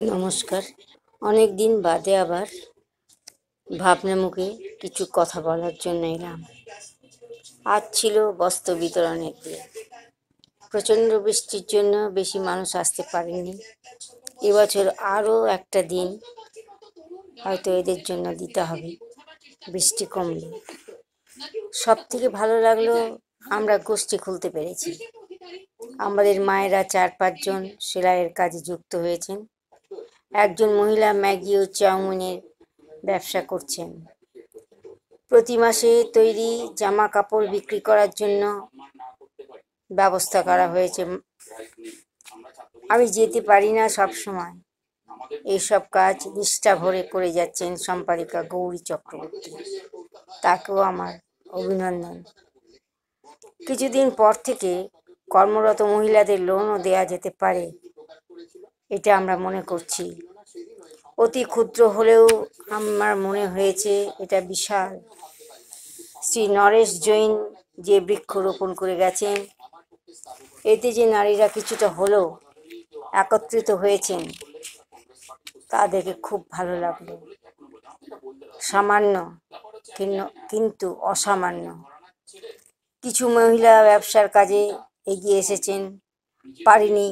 নমস্কার। অনেক দিন বাদে আবার ভাবনা মুখে কিছু কথা বলার জন্য এলাম। আজ ছিল বস্ত্র বিতরণের দিন। প্রচণ্ড বৃষ্টির জন্য বেশি মানুষ আসতে পারেনি। এবছর আরও একটা দিন হয়তো এদের জন্য দিতে হবে বৃষ্টি কমলে। সব থেকে ভালো লাগলো আমরা গোষ্ঠী খুলতে পেরেছি। আমাদের মায়েরা 4-5 জন সেলাইয়ের কাজে যুক্ত হয়েছেন। একজন মহিলা ম্যাগি ও চাউমিনের ব্যবসা করছেন। প্রতি মাসে তৈরি জামা কাপড় বিক্রি করার জন্য ব্যবস্থা করা হয়েছে। আমি যেতে পারি না সব সময়। এইসব কাজ নিষ্ঠা ভরে করে যাচ্ছেন সম্পাদিকা গৌরী চক্রবর্তী। তাকেও আমার অভিনন্দন। কিছুদিন পর থেকে কর্মরত মহিলাদের লোনও দেওয়া যেতে পারে, এটা আমরা মনে করছি। অতি ক্ষুদ্র হলেও আমার মনে হয়েছে এটা বিশাল। শ্রী নরেশ জৈন যে বৃক্ষ রোপণ করে গেছেন, এতে যে নারীরা কিছুটা হলেও একত্রিত হয়েছেন তা দেখে খুব ভালো লাগলো। সামান্য কিন্তু অসামান্য কিছু মহিলা ব্যবসার কাজে এগিয়ে এসেছেন। পারিনি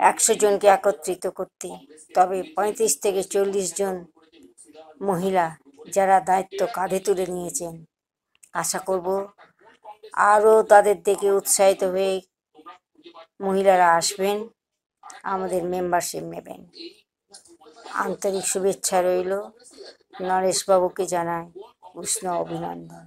100 জনকে একত্রিত করতে, তবে 35 থেকে 40 জন মহিলা যারা দায়িত্ব কাঁধে তুলে নিয়েছেন। আশা করব আরও তাদের দেখে উৎসাহিত হয়ে মহিলারা আসবেন, আমাদের মেম্বারশিপ নেবেন। আন্তরিক শুভেচ্ছা রইল। নরেশবাবুকে জানাই উষ্ণ অভিনন্দন।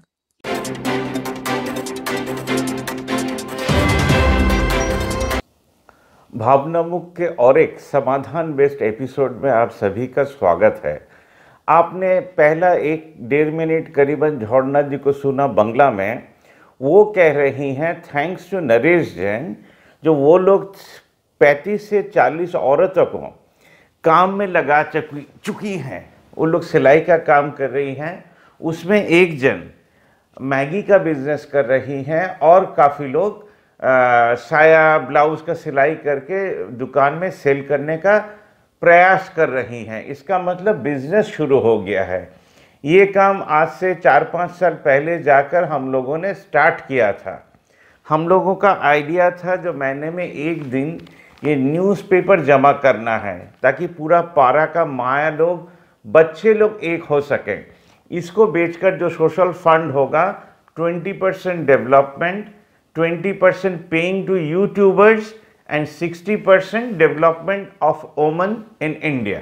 भावनामुख के और एक समाधान बेस्ड एपिसोड में आप सभी का स्वागत है। आपने पहला 1-1.5 मिनट करीबन झौड़ना जी को सुना बंगला में। वो कह रही हैं थैंक्स टू नरेश जैन, जो वो लोग 35 से 40 औरतों को काम में लगा चुकी हैं। वो लोग सिलाई का काम कर रही हैं, उसमें एक जन मैगी का बिजनेस कर रही हैं और काफ़ी लोग साया ब्लाउज का सिलाई करके दुकान में सेल करने का प्रयास कर रही हैं। इसका मतलब बिजनेस शुरू हो गया है। ये काम आज से 4-5 साल पहले जाकर हम लोगों ने स्टार्ट किया था। हम लोगों का आइडिया था जो महीने में एक दिन ये न्यूज़पेपर जमा करना है, ताकि पूरा पारा का माया लोग, बच्चे लोग एक हो सकें। इसको बेचकर जो सोशल फंड होगा, 20% development, 20% paying to YouTubers and 60% development of women in India.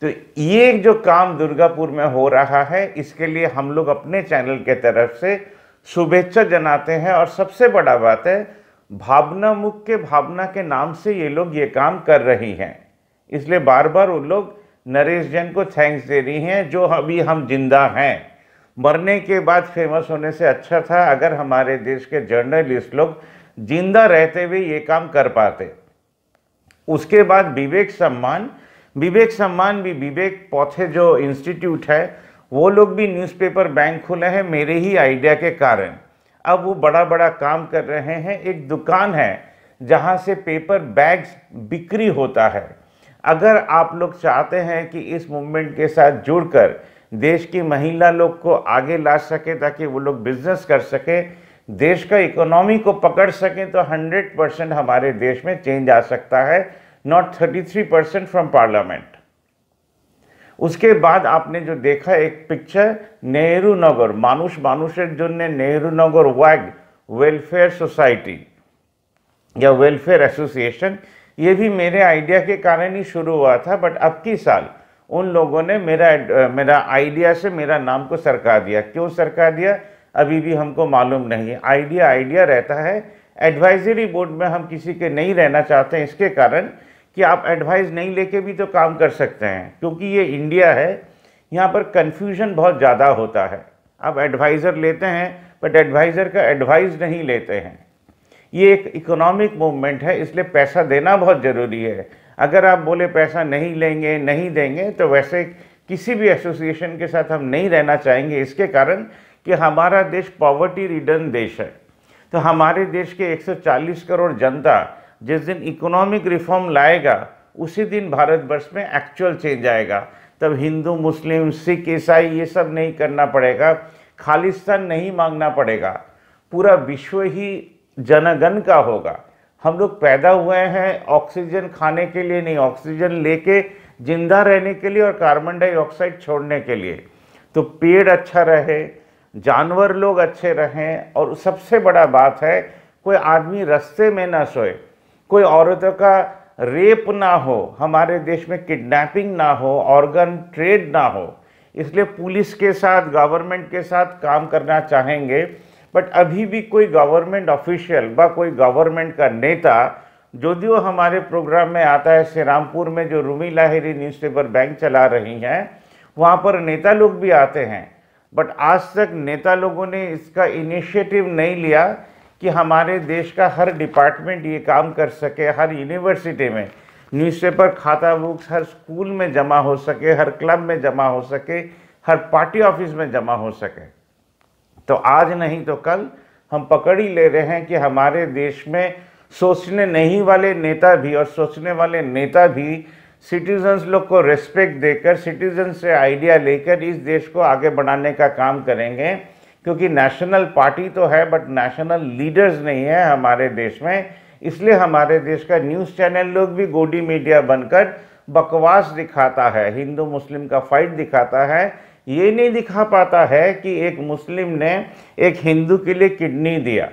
तो ये जो काम दुर्गापुर में हो रहा है, इसके लिए हम लोग अपने चैनल के तरफ से शुभेच्छा जनाते हैं। और सबसे बड़ा बात है, भावनामुख के भावना के नाम से ये लोग ये काम कर रही हैं, इसलिए बार बार उन लोग नरेश जैन को थैंक्स दे रही हैं। जो अभी हम जिंदा हैं, मरने के बाद फेमस होने से अच्छा था अगर हमारे देश के जर्नलिस्ट लोग जिंदा रहते हुए ये काम कर पाते। उसके बाद विवेक सम्मान भी, विवेक पौथे जो इंस्टीट्यूट है, वो लोग भी न्यूज़पेपर बैंक खुले हैं मेरे ही आइडिया के कारण। अब वो बड़ा बड़ा काम कर रहे हैं। एक दुकान है जहाँ से पेपर बैग्स बिक्री होता है। अगर आप लोग चाहते हैं कि इस मूवमेंट के साथ जुड़कर देश की महिला लोग को आगे ला सके, ताकि वो लोग बिजनेस कर सके, देश का इकोनॉमी को पकड़ सकें, तो 100% हमारे देश में चेंज आ सकता है, नॉट 33% फ्रॉम पार्लियामेंट। उसके बाद आपने जो देखा एक पिक्चर, नेहरू नगर मानुषेर जन्य नेहरू नगर वैग वेलफेयर सोसाइटी या वेलफेयर एसोसिएशन, ये भी मेरे आइडिया के कारण ही शुरू हुआ था। बट अब की साल उन लोगों ने मेरा आइडिया से मेरा नाम को सरका दिया। क्यों सरका दिया अभी भी हमको मालूम नहीं है। आइडिया रहता है। एडवाइजरी बोर्ड में हम किसी के नहीं रहना चाहते हैं, इसके कारण कि आप एडवाइस नहीं लेके भी तो काम कर सकते हैं, क्योंकि ये इंडिया है, यहाँ पर कन्फ्यूजन बहुत ज़्यादा होता है। आप एडवाइज़र लेते हैं बट एडवाइज़र का एडवाइस नहीं लेते हैं। ये एक इकोनॉमिक मूवमेंट है, इसलिए पैसा देना बहुत ज़रूरी है। अगर आप बोले पैसा नहीं लेंगे, नहीं देंगे, तो वैसे किसी भी एसोसिएशन के साथ हम नहीं रहना चाहेंगे, इसके कारण कि हमारा देश पॉवर्टी रिडन देश है। तो हमारे देश के 140 करोड़ जनता जिस दिन इकोनॉमिक रिफॉर्म लाएगा, उसी दिन भारतवर्ष में एक्चुअल चेंज आएगा। तब हिंदू, मुस्लिम, सिख, ईसाई ये सब नहीं करना पड़ेगा, खालिस्तान नहीं मांगना पड़ेगा, पूरा विश्व ही जनगण का होगा। हम लोग पैदा हुए हैं ऑक्सीजन खाने के लिए नहीं, ऑक्सीजन लेके जिंदा रहने के लिए और कार्बन डाइऑक्साइड छोड़ने के लिए। तो पेड़ अच्छा रहे, जानवर लोग अच्छे रहें, और सबसे बड़ा बात है कोई आदमी रास्ते में ना सोए, कोई औरतों का रेप ना हो, हमारे देश में किडनैपिंग ना हो, ऑर्गन ट्रेड ना हो। इसलिए पुलिस के साथ, गवर्नमेंट के साथ काम करना चाहेंगे। बट अभी भी कोई गवर्नमेंट ऑफिशियल व कोई गवर्नमेंट का नेता, जो हमारे प्रोग्राम में आता है, श्री रामपुर में जो रूमी लाहिरी न्यूज़पेपर बैंक चला रही हैं, वहाँ पर नेता लोग भी आते हैं, बट आज तक नेता लोगों ने इसका इनिशिएटिव नहीं लिया कि हमारे देश का हर डिपार्टमेंट ये काम कर सके, हर यूनिवर्सिटी में न्यूज़पेपर खाता बुक्स हर स्कूल में जमा हो सके, हर क्लब में जमा हो सके, हर पार्टी ऑफिस में जमा हो सके। तो आज नहीं तो कल हम पकड़ ही ले रहे हैं कि हमारे देश में सोचने नहीं वाले नेता भी और सोचने वाले नेता भी सिटीजन्स लोग को रेस्पेक्ट देकर, सिटीजन से आइडिया लेकर इस देश को आगे बढ़ाने का काम करेंगे। क्योंकि नेशनल पार्टी तो है बट नेशनल लीडर्स नहीं है हमारे देश में। इसलिए हमारे देश का न्यूज़ चैनल लोग भी गोदी मीडिया बनकर बकवास दिखाता है, हिंदू मुस्लिम का फाइट दिखाता है। ये नहीं दिखा पाता है कि एक मुस्लिम ने एक हिंदू के लिए किडनी दिया,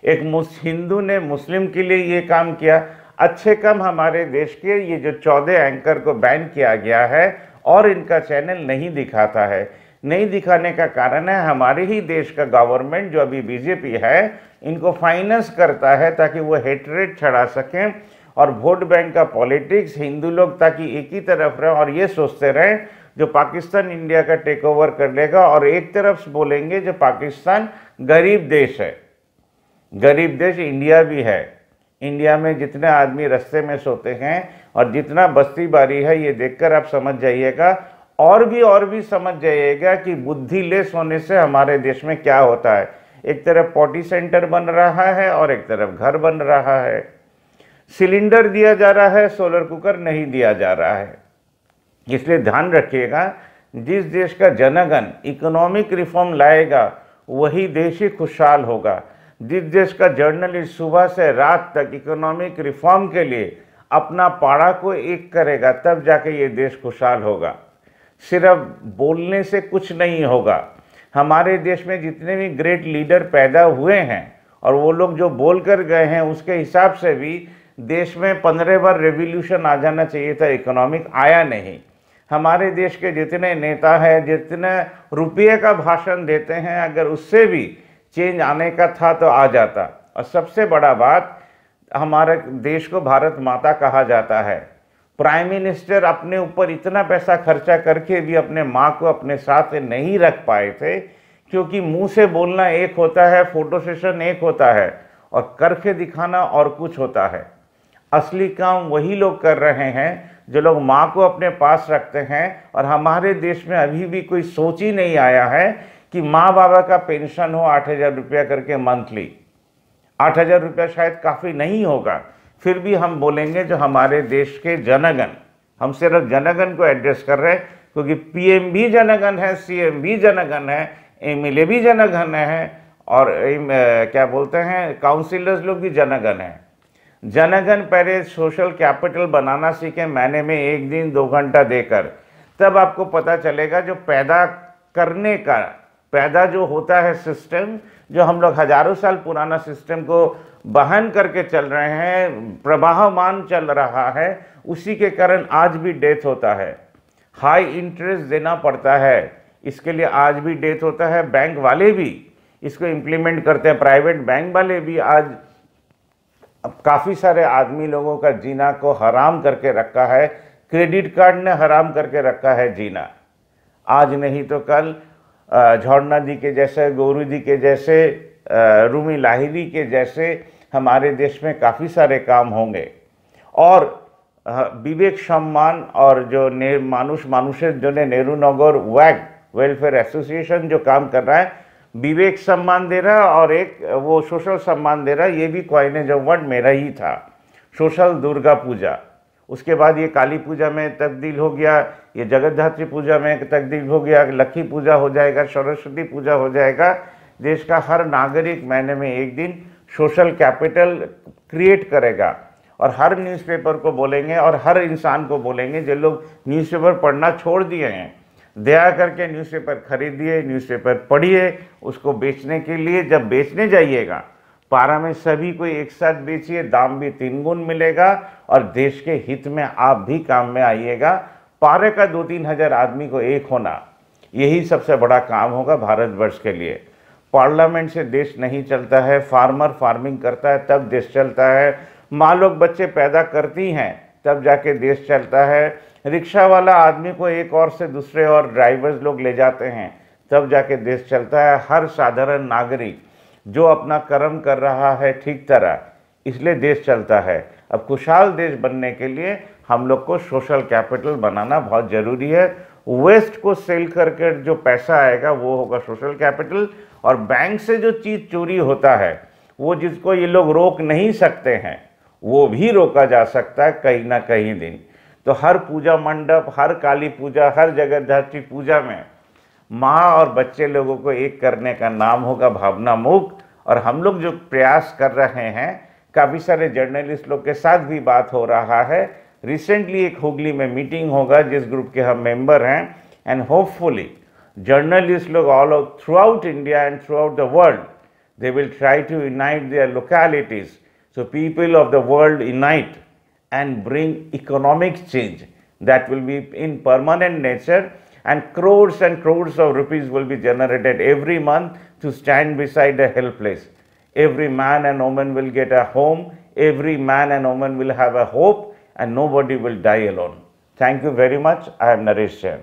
एक हिंदू ने मुस्लिम के लिए ये काम किया। अच्छे कम हमारे देश के ये जो 14 एंकर को बैन किया गया है और इनका चैनल नहीं दिखाता है। नहीं दिखाने का कारण है हमारे ही देश का गवर्नमेंट जो अभी बीजेपी है, इनको फाइनेंस करता है ताकि वो हेटरेट चढ़ा सकें और वोट बैंक का पॉलिटिक्स, हिंदू लोग ताकि एक ही तरफ रहें और ये सोचते रहें जो पाकिस्तान इंडिया का टेक ओवर कर लेगा, और एक तरफ बोलेंगे जो पाकिस्तान गरीब देश है। गरीब देश इंडिया भी है। इंडिया में जितने आदमी रास्ते में सोते हैं और जितना बस्ती बारी है, ये देखकर आप समझ जाइएगा और भी समझ जाइएगा कि बुद्धि लेस होने से हमारे देश में क्या होता है। एक तरफ पॉटी सेंटर बन रहा है और एक तरफ घर बन रहा है। सिलेंडर दिया जा रहा है, सोलर कुकर नहीं दिया जा रहा है। इसलिए ध्यान रखिएगा, जिस देश का जनगण इकोनॉमिक रिफॉर्म लाएगा वही देश ही खुशहाल होगा। जिस देश का जर्नलिस्ट सुबह से रात तक इकोनॉमिक रिफॉर्म के लिए अपना पाड़ा को एक करेगा, तब जाके ये देश खुशहाल होगा। सिर्फ बोलने से कुछ नहीं होगा। हमारे देश में जितने भी ग्रेट लीडर पैदा हुए हैं और वो लोग जो बोल कर गए हैं, उसके हिसाब से भी देश में 15 बार रेवोल्यूशन आ जाना चाहिए था, इकोनॉमिक आया नहीं। हमारे देश के जितने नेता हैं, जितने रुपये का भाषण देते हैं, अगर उससे भी चेंज आने का था तो आ जाता। और सबसे बड़ा बात, हमारे देश को भारत माता कहा जाता है। प्राइम मिनिस्टर अपने ऊपर इतना पैसा खर्चा करके भी अपने माँ को अपने साथ नहीं रख पाए थे, क्योंकि मुंह से बोलना एक होता है, फोटो सेशन एक होता है और करके दिखाना और कुछ होता है। असली काम वही लोग कर रहे हैं जो लोग माँ को अपने पास रखते हैं। और हमारे देश में अभी भी कोई सोच ही नहीं आया है कि माँ बाबा का पेंशन हो 8,000 रुपया करके मंथली। 8,000 रुपया शायद काफ़ी नहीं होगा, फिर भी हम बोलेंगे जो हमारे देश के जनगण, हम सिर्फ जनगण को एड्रेस कर रहे हैं, क्योंकि पीएम भी जनगण है, सीएम भी जनगण है, एमएलए भी जनगण है, और क्या बोलते हैं काउंसिलर्स लोग भी जनगण हैं। जनगण पहले सोशल कैपिटल बनाना सीखें, महीने में 1 दिन 2 घंटा देकर, तब आपको पता चलेगा जो पैदा करने का, पैदा जो होता है सिस्टम, जो हम लोग हजारों साल पुराना सिस्टम को बहन करके चल रहे हैं, प्रवाहमान चल रहा है, उसी के कारण आज भी डेथ होता है। हाई इंटरेस्ट देना पड़ता है, इसके लिए आज भी डेथ होता है। बैंक वाले भी इसको इम्प्लीमेंट करते हैं, प्राइवेट बैंक वाले भी आज काफ़ी सारे आदमी लोगों का जीना को हराम करके रखा है। क्रेडिट कार्ड ने हराम करके रखा है जीना। आज नहीं तो कल झौड़ना जी के जैसे, गौरू जी के जैसे, रूमी लाहिरी के जैसे हमारे देश में काफ़ी सारे काम होंगे। और विवेक सम्मान और जो मानुष जो ने नेहरू नगर वैग वेलफेयर एसोसिएशन जो काम कर रहा है, विवेक सम्मान दे रहा है और एक वो सोशल सम्मान दे रहा है। ये भी क्वाइनेज ऑफ वर्ड मेरा ही था, सोशल दुर्गा पूजा। उसके बाद ये काली पूजा में तब्दील हो गया, ये जगद्धात्री पूजा में तब्दील हो गया, लक्ष्मी पूजा हो जाएगा, सरस्वती पूजा हो जाएगा। देश का हर नागरिक महीने में एक दिन सोशल कैपिटल क्रिएट करेगा और हर न्यूज़पेपर को बोलेंगे और हर इंसान को बोलेंगे जो लोग न्यूज़पेपर पढ़ना छोड़ दिए हैं, दया करके न्यूज़पेपर खरीदिए, न्यूज़पेपर पढ़िए। उसको बेचने के लिए जब बेचने जाइएगा, पारा में सभी को एक साथ बेचिए, दाम भी 3 गुण मिलेगा और देश के हित में आप भी काम में आइएगा। पारे का 2-3 हज़ार आदमी को एक होना, यही सबसे बड़ा काम होगा भारतवर्ष के लिए। पार्लियामेंट से देश नहीं चलता है, फार्मर फार्मिंग करता है तब देश चलता है, माँ लोग बच्चे पैदा करती हैं तब जाके देश चलता है, रिक्शा वाला आदमी को एक और से दूसरे और ड्राइवर्स लोग ले जाते हैं तब जाके देश चलता है। हर साधारण नागरिक जो अपना कर्म कर रहा है ठीक तरह, इसलिए देश चलता है। अब खुशहाल देश बनने के लिए हम लोग को सोशल कैपिटल बनाना बहुत ज़रूरी है। वेस्ट को सेल करके जो पैसा आएगा वो होगा सोशल कैपिटल, और बैंक से जो चीज़ चोरी होता है वो जिसको ये लोग रोक नहीं सकते हैं वो भी रोका जा सकता है कहीं ना कहीं दिन। तो हर पूजा मंडप, हर काली पूजा, हर जगद्धात्री पूजा में माँ और बच्चे लोगों को एक करने का नाम होगा भावना मुक्त। और हम लोग जो प्रयास कर रहे हैं, काफ़ी सारे जर्नलिस्ट लोग के साथ भी बात हो रहा है। रिसेंटली एक हुगली में मीटिंग होगा जिस ग्रुप के हम मेंबर हैं, एंड होपफुली जर्नलिस्ट लोग all through out India and through out the world, they will try to unite their localities, so people of the world unite and bring economic change that will be in permanent nature, and crores of rupees will be generated every month to stand beside the helpless. Every man and woman will get a home, every man and woman will have a hope, and nobody will die alone. Thank you very much. I am Naresh Jain.